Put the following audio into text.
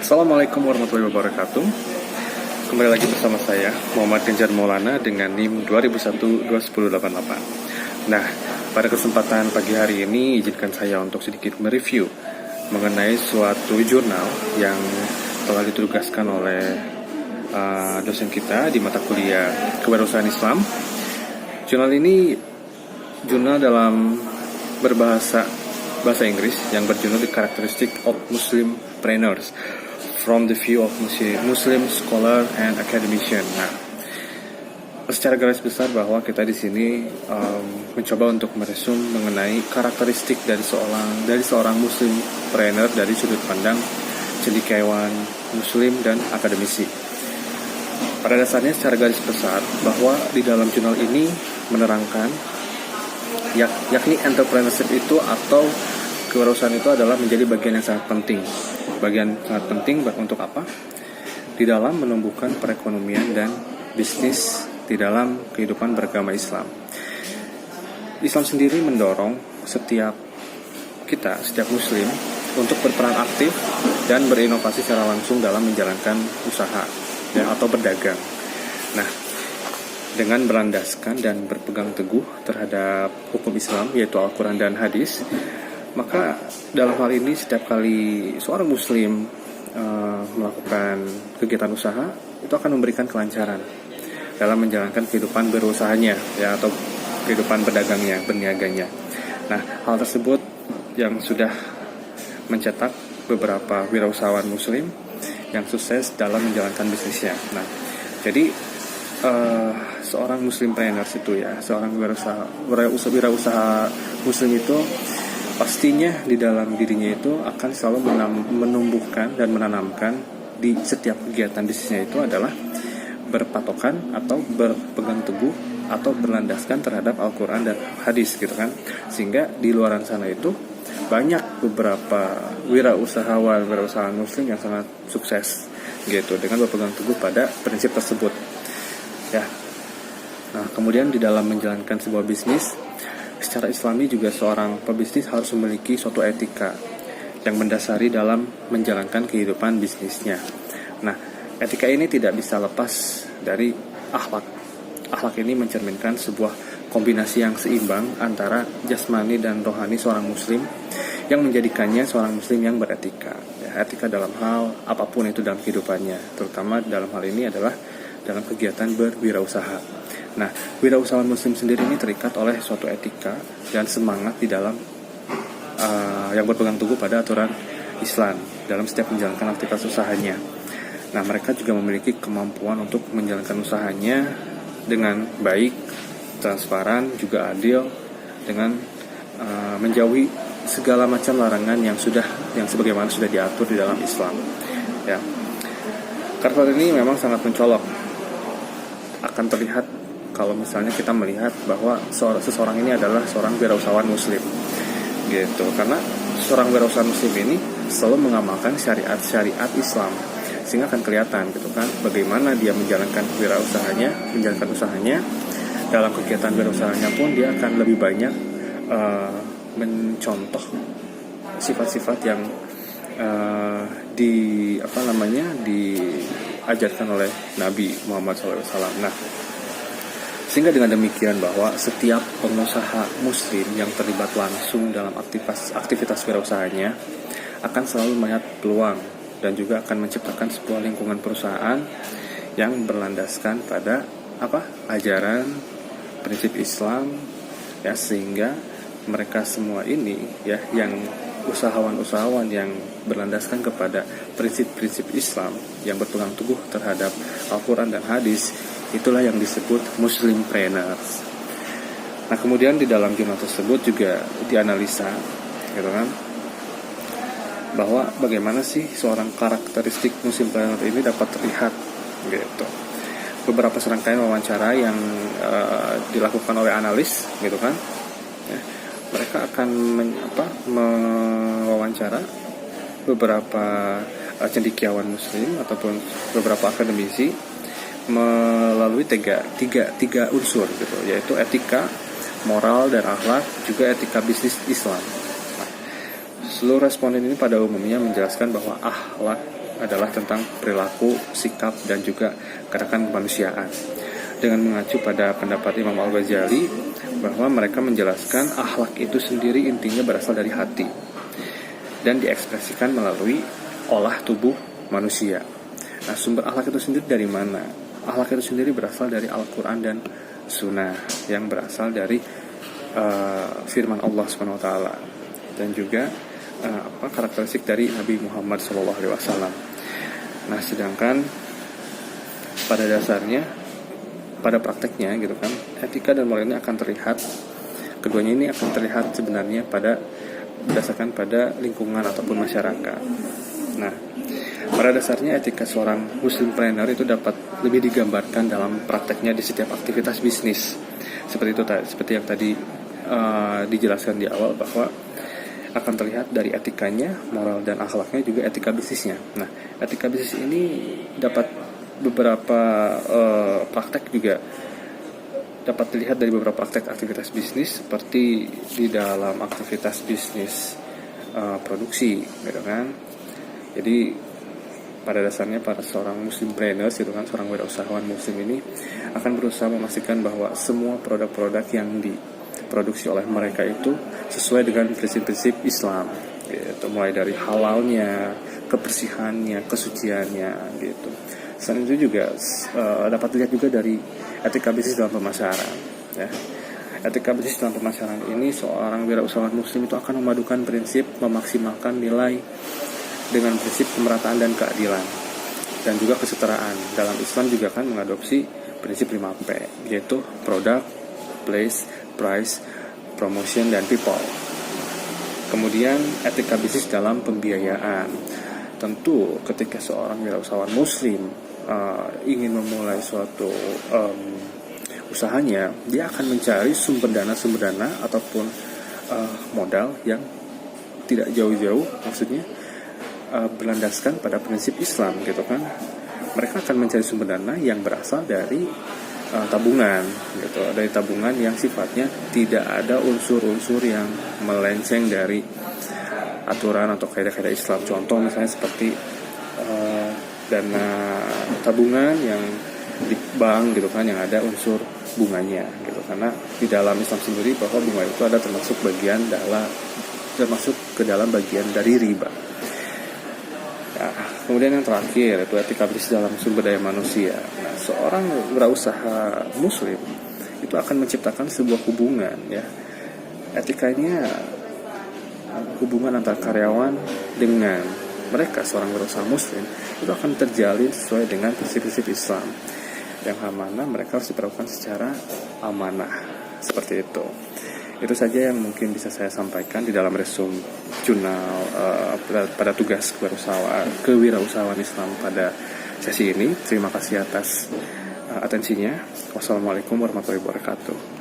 Assalamualaikum warahmatullahi wabarakatuh. Kembali lagi bersama saya Muhammad Genjar Maulana dengan NIM 2001-21088. Nah, pada kesempatan pagi hari ini izinkan saya untuk sedikit mereview mengenai suatu jurnal yang telah ditugaskan oleh dosen kita di mata kuliah Kewirausahaan Islam. Jurnal ini jurnal dalam bahasa Inggris yang berjudul The Characteristic of Muslim Preneurs from the View of Muslim Scholar and Academician. Nah, secara garis besar bahwa kita di sini mencoba untuk meresum mengenai karakteristik dari seorang Muslim Preneur dari sudut pandang cendekiawan Muslim dan akademisi. Pada dasarnya secara garis besar bahwa di dalam jurnal ini menerangkan yakni entrepreneurship itu atau kewirausahaan itu adalah menjadi bagian yang sangat penting. Bagian sangat penting untuk apa? Di dalam menumbuhkan perekonomian dan bisnis di dalam kehidupan beragama Islam. Islam sendiri mendorong setiap Muslim untuk berperan aktif dan berinovasi secara langsung dalam menjalankan usaha atau berdagang. Nah, dengan berlandaskan dan berpegang teguh terhadap hukum Islam yaitu Al-Quran dan Hadis, maka dalam hal ini setiap kali seorang Muslim melakukan kegiatan usaha itu akan memberikan kelancaran dalam menjalankan kehidupan berusahanya atau kehidupan berdagangnya, berniaganya. Nah, hal tersebut yang sudah mencetak beberapa wirausahawan Muslim yang sukses dalam menjalankan bisnisnya. Nah, jadi seorang Muslimpreneurs itu seorang wirausaha Muslim itu pastinya di dalam dirinya itu akan selalu menumbuhkan dan menanamkan di setiap kegiatan bisnisnya itu adalah berpatokan atau berpegang teguh atau berlandaskan terhadap Al-Quran dan Hadis gitu kan, sehingga di luaran sana itu banyak beberapa wirausahawan Muslim yang sangat sukses gitu dengan berpegang teguh pada prinsip tersebut ya. Nah, kemudian di dalam menjalankan sebuah bisnis secara Islami juga seorang pebisnis harus memiliki suatu etika yang mendasari dalam menjalankan kehidupan bisnisnya. Nah, etika ini tidak bisa lepas dari akhlak. Akhlak ini mencerminkan sebuah kombinasi yang seimbang antara jasmani dan rohani seorang Muslim yang menjadikannya seorang Muslim yang beretika. Etika dalam hal apapun itu dalam kehidupannya, terutama dalam hal ini adalah dalam kegiatan berwirausaha. Nah, wirausahawan Muslim sendiri ini terikat oleh suatu etika dan semangat di dalam yang berpegang teguh pada aturan Islam dalam setiap menjalankan aktivitas usahanya. Nah, mereka juga memiliki kemampuan untuk menjalankan usahanya dengan baik, transparan, juga adil, dengan menjauhi segala macam larangan yang sebagaimana sudah diatur di dalam Islam. Ya, karakter ini memang sangat mencolok. Akan terlihat kalau misalnya kita melihat bahwa seseorang ini adalah seorang wirausahawan Muslim gitu, karena seorang wirausahawan Muslim ini selalu mengamalkan syariat Islam, sehingga akan kelihatan gitu kan bagaimana dia menjalankan usahanya. Dalam kegiatan wirausahanya pun dia akan lebih banyak mencontoh sifat-sifat yang diajarkan oleh Nabi Muhammad SAW. Nah, sehingga dengan demikian bahwa setiap pengusaha Muslim yang terlibat langsung dalam aktivitas wirausahanya akan selalu melihat peluang dan juga akan menciptakan sebuah lingkungan perusahaan yang berlandaskan pada ajaran prinsip Islam sehingga mereka semua ini yang usahawan yang berlandaskan kepada prinsip-prinsip Islam yang berpegang teguh terhadap Al-Quran dan Hadis, itulah yang disebut Muslimpreneurs. Nah, kemudian di dalam jurnal tersebut juga dianalisa gitu kan, bahwa bagaimana sih seorang karakteristik Muslimpreneur ini dapat terlihat gitu. Beberapa serangkaian wawancara yang dilakukan oleh analis gitu kan, mereka akan mewawancara beberapa cendekiawan Muslim ataupun beberapa akademisi melalui tiga unsur gitu, yaitu etika, moral dan akhlak, juga etika bisnis Islam. Seluruh responden ini pada umumnya menjelaskan bahwa akhlak adalah tentang perilaku, sikap, dan juga gerakan kemanusiaan. Dengan mengacu pada pendapat Imam Al-Ghazali bahwa mereka menjelaskan akhlak itu sendiri intinya berasal dari hati dan diekspresikan melalui olah tubuh manusia. Nah, sumber akhlak itu sendiri dari mana? Akhlak itu sendiri berasal dari Al-Quran dan Sunnah yang berasal dari firman Allah SWT dan juga karakteristik dari Nabi Muhammad SAW. Nah, sedangkan pada dasarnya, pada prakteknya gitu kan, etika dan moral ini akan terlihat, keduanya ini akan terlihat sebenarnya berdasarkan pada lingkungan ataupun masyarakat. Nah, pada dasarnya etika seorang muslempreneur itu dapat lebih digambarkan dalam prakteknya di setiap aktivitas bisnis. Seperti yang tadi dijelaskan di awal, bahwa akan terlihat dari etikanya, moral dan akhlaknya, juga etika bisnisnya. Nah, etika bisnis ini dapat beberapa praktek juga dapat dilihat dari beberapa praktek aktivitas bisnis, seperti di dalam aktivitas bisnis produksi, gitu kan. Jadi pada dasarnya para seorang muslempreneur, gitu kan, seorang wirausahawan muslim ini akan berusaha memastikan bahwa semua produk-produk yang diproduksi oleh mereka itu sesuai dengan prinsip-prinsip Islam, gitu, mulai dari halalnya, kebersihannya, kesuciannya, gitu. Selain itu juga dapat dilihat juga dari etika bisnis dalam pemasaran, ya. Etika bisnis dalam pemasaran ini, seorang wirausahawan muslim itu akan memadukan prinsip memaksimalkan nilai dengan prinsip pemerataan dan keadilan, dan juga kesetaraan. Dalam Islam juga kan mengadopsi prinsip 5P, yaitu product, place, price, promotion, dan people. Kemudian etika bisnis dalam pembiayaan. Tentu ketika seorang wirausahawan muslim ingin memulai suatu usahanya, dia akan mencari sumber dana ataupun modal yang tidak jauh-jauh, maksudnya berlandaskan pada prinsip Islam, gitu kan. Mereka akan mencari sumber dana yang berasal dari tabungan, gitu, dari tabungan yang sifatnya tidak ada unsur-unsur yang melenceng dari aturan atau kaidah-kaidah Islam. Contoh misalnya seperti dana tabungan yang di bank, gitu kan, yang ada unsur bunganya, gitu. Karena di dalam Islam sendiri bahwa bunga itu ada termasuk ke dalam bagian dari riba. Ya, kemudian yang terakhir itu etika bisnis dalam sumber daya manusia. Nah, seorang wirausaha muslim itu akan menciptakan sebuah hubungan, ya. Etikanya hubungan antara karyawan dengan mereka, seorang wirausaha muslim, itu akan terjalin sesuai dengan prinsip-prinsip Islam, yang mana mereka harus diperlakukan secara amanah, seperti itu. Itu saja yang mungkin bisa saya sampaikan di dalam resume jurnal pada tugas kewirausahaan Islam pada sesi ini. Terima kasih atas atensinya. Wassalamualaikum warahmatullahi wabarakatuh.